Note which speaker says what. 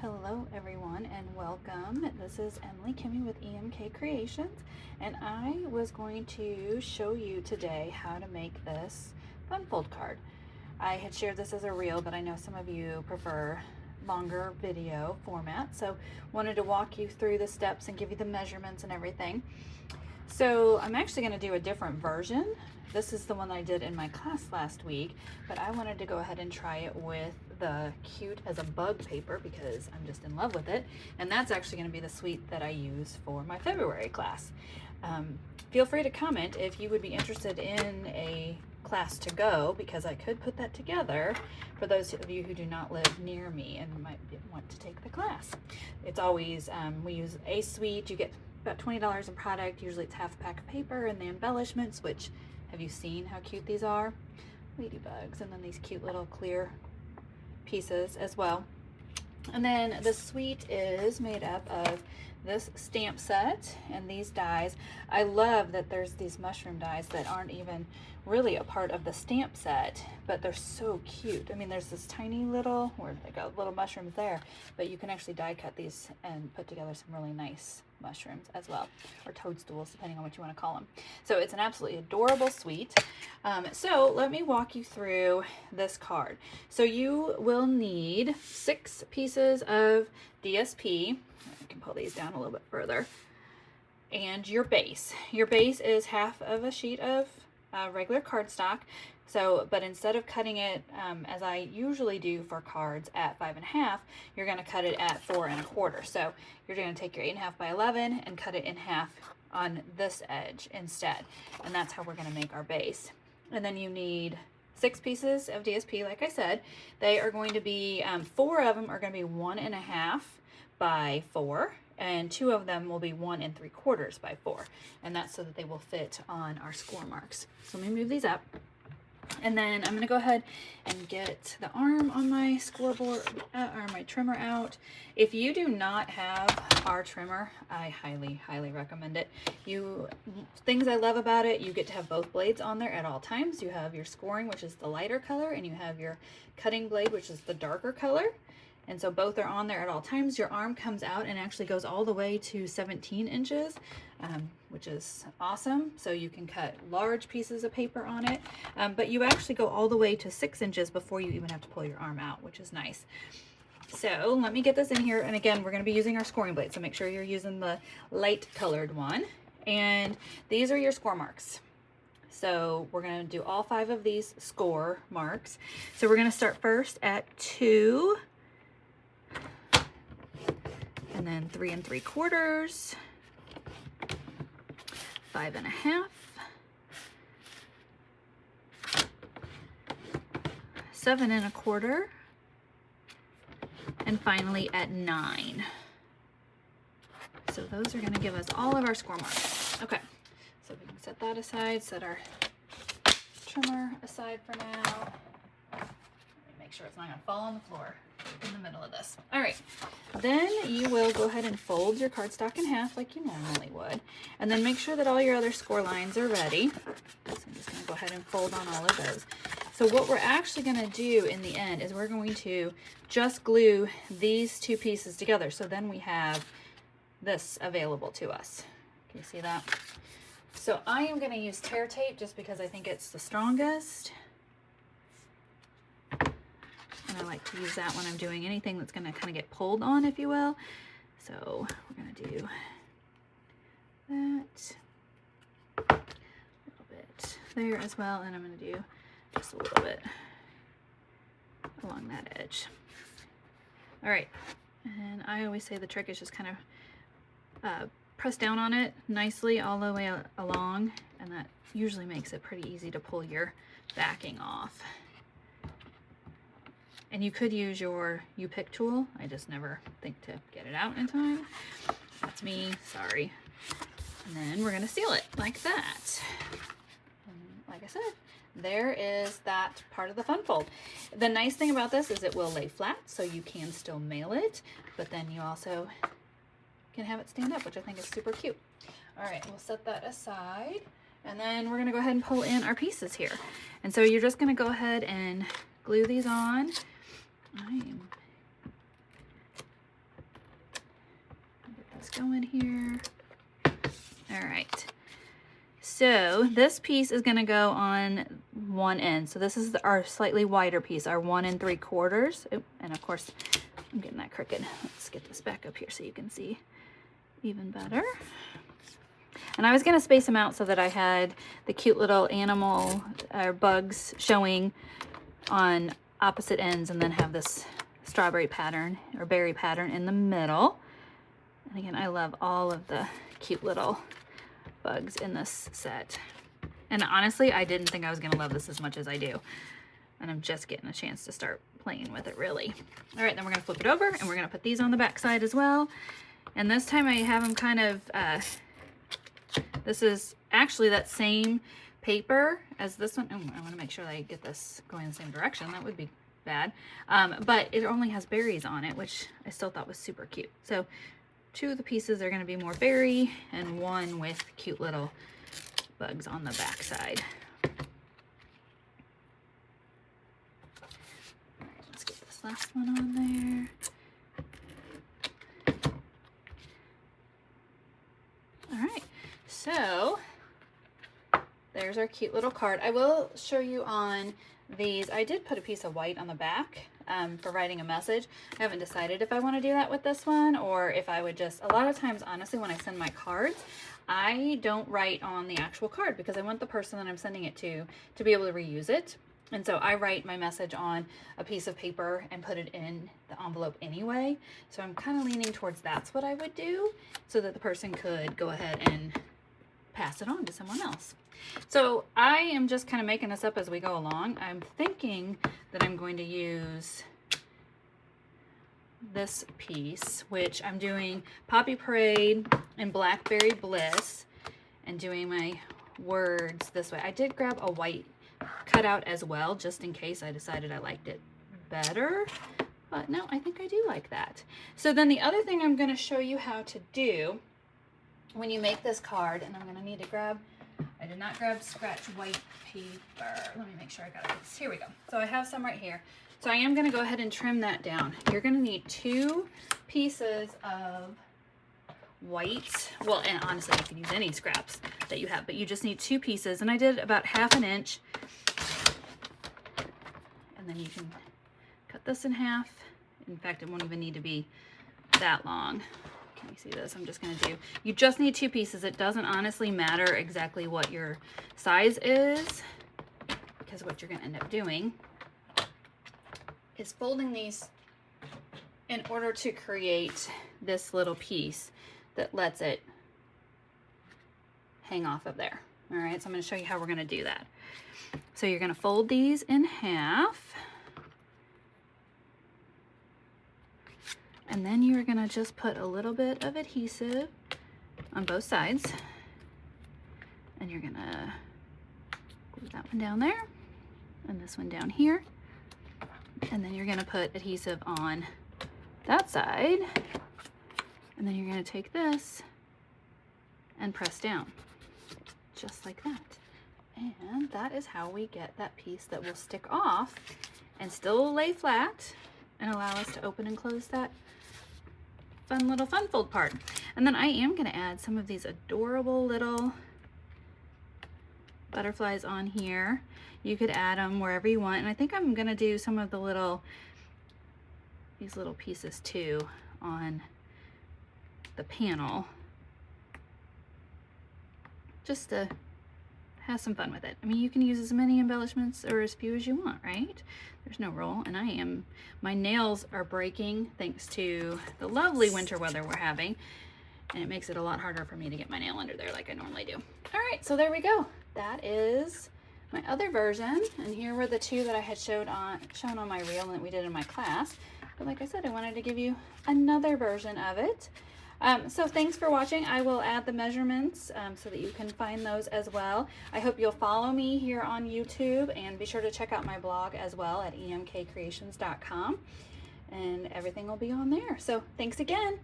Speaker 1: Hello everyone and welcome. This is Emily Kimmy with EMK Creations, and I was going to show you today how to make this fun fold card. I had shared this as a reel, but I know some of you prefer longer video format, so wanted to walk you through the steps and give you the measurements and everything. So I'm actually going to do a different version. This is the one I did in my class last week, but I wanted to go ahead and try it with the Cute as a Bug paper because I'm just in love with it. And that's actually going to be the suite that I use for my February class. Feel free to comment if you would be interested in a class to go, because I could put that together for those of you who do not live near me and might want to take the class. It's always, we use a suite, you get about $20 in product. Usually it's half a pack of paper and the embellishments, which, have you seen how cute these are? Ladybugs, and then these cute little clear pieces as well. And then the suite is made up of this stamp set and these dies. I love that there's these mushroom dies that aren't even really a part of the stamp set, but they're so cute. I mean, there's this tiny little, where they go, little mushrooms there, but you can actually die cut these and put together some really nice mushrooms as well, or toadstools, depending on what you want to call them. So it's an absolutely adorable suite. So let me walk you through this card. So you will need 6 pieces of DSP. I can pull these down a little bit further. And your base. Your base is half of a sheet of regular cardstock. So, but instead of cutting it as I usually do for cards at 5.5, you're going to cut it at 4.25. So you're going to take your 8.5 by 11 and cut it in half on this edge instead. And that's how we're going to make our base. And then you need 6 pieces of DSP, like I said. They are going to be, 4 of them are going to be 1.5 by 4. And 2 of them will be 1.75 by 4. And that's so that they will fit on our score marks. So let me move these up. And then I'm going to go ahead and get the arm on my scoreboard, or my trimmer out. If you do not have our trimmer, I highly recommend it. Things I love about it, you get to have both blades on there at all times. You have your scoring, which is the lighter color, and you have your cutting blade, which is the darker color. And so both are on there at all times. Your arm comes out and actually goes all the way to 17 inches, which is awesome. So you can cut large pieces of paper on it, but you actually go all the way to 6 inches before you even have to pull your arm out, which is nice. So let me get this in here. And again, we're going to be using our scoring blade. So make sure you're using the light colored one. And these are your score marks. So we're going to do all 5 of these score marks. So we're going to start first at 2. And then 3.75, 5.5, 7.25, and finally at 9. So those are going to give us all of our score marks. Okay, so we can set that aside, set our trimmer aside for now. Let me make sure it's not going to fall on the floor in the middle of this. All right, then you will go ahead and fold your cardstock in half like you normally would, and then make sure that all your other score lines are ready. So I'm just going to go ahead and fold on all of those. So what we're actually going to do in the end is we're going to just glue these 2 pieces together, so then we have this available to us. Can you see that? So I am going to use tear tape just because I think it's the strongest. And I like to use that when I'm doing anything that's going to kind of get pulled on, if you will. So we're going to do that a little bit there as well. And I'm going to do just a little bit along that edge. All right. And I always say the trick is just kind of press down on it nicely all the way along. And that usually makes it pretty easy to pull your backing off. And you could use your U-pick tool. I just never think to get it out in time. That's me, sorry. And then we're gonna seal it like that. And like I said, there is that part of the fun fold. The nice thing about this is it will lay flat, so you can still mail it, but then you also can have it stand up, which I think is super cute. All right, we'll set that aside. And then we're gonna go ahead and pull in our pieces here. And so you're just gonna go ahead and glue these on. I am going here. All right. So this piece is going to go on one end. So this is our slightly wider piece, our 1 3/4. And of course, I'm getting that crooked. Let's get this back up here so you can see even better. And I was going to space them out so that I had the cute little animal or bugs showing on opposite ends, and then have this strawberry pattern or berry pattern in the middle. And again, I love all of the cute little bugs in this set. And honestly, I didn't think I was going to love this as much as I do. And I'm just getting a chance to start playing with it, really. All right, then we're going to flip it over, and we're going to put these on the back side as well. And this time I have them kind of, this is actually that same paper as this one. Oh, I want to make sure that I get this going in the same direction. That would be bad. But it only has berries on it, which I still thought was super cute. So 2 of the pieces are going to be more berry, and 1 with cute little bugs on the back side. All right, let's get this last one on there. All right, so there's our cute little card. I will show you on these. I did put a piece of white on the back for writing a message. I haven't decided if I want to do that with this one, or if I would just, a lot of times, honestly, when I send my cards, I don't write on the actual card because I want the person that I'm sending it to be able to reuse it. And so I write my message on a piece of paper and put it in the envelope anyway. So I'm kind of leaning towards that's what I would do, so that the person could go ahead and pass it on to someone else. So I am just kind of making this up as we go along. I'm thinking that I'm going to use this piece, which I'm doing Poppy Parade and Blackberry Bliss, and doing my words this way. I did grab a white cutout as well, just in case I decided I liked it better. But no, I think I do like that. So then the other thing I'm going to show you how to do when you make this card, and I'm going to need to grab, I did not grab scratch white paper. Let me make sure I got it. Here we go. So I have some right here. So I am going to go ahead and trim that down. You're going to need 2 pieces of white. Well, and honestly, you can use any scraps that you have, but you just need 2 pieces. And I did about 1/2 inch. And then you can cut this in half. In fact, it won't even need to be that long. Can you see this? I'm just going to do, you just need 2 pieces. It doesn't honestly matter exactly what your size is, because what you're going to end up doing is folding these in order to create this little piece that lets it hang off of there. All right, so I'm going to show you how we're going to do that. So you're going to fold these in half. And then you're gonna just put a little bit of adhesive on both sides. And you're gonna glue that one down there and this one down here. And then you're gonna put adhesive on that side. And then you're gonna take this and press down, just like that. And that is how we get that piece that will stick off and still lay flat and allow us to open and close that fun little fun fold part. And then I am going to add some of these adorable little butterflies on here. You could add them wherever you want. And I think I'm going to do some of the little, these little pieces too on the panel, just to have some fun with it. I mean, you can use as many embellishments or as few as you want, right? There's no rule. And my nails are breaking thanks to the lovely winter weather we're having, and it makes it a lot harder for me to get my nail under there like I normally do. All right, so there we go. That is my other version, and here were the 2 that I had shown on my reel and that we did in my class. But like I said, I wanted to give you another version of it. So thanks for watching. I will add the measurements so that you can find those as well. I hope you'll follow me here on YouTube, and be sure to check out my blog as well at emkcreations.com, and everything will be on there. So thanks again.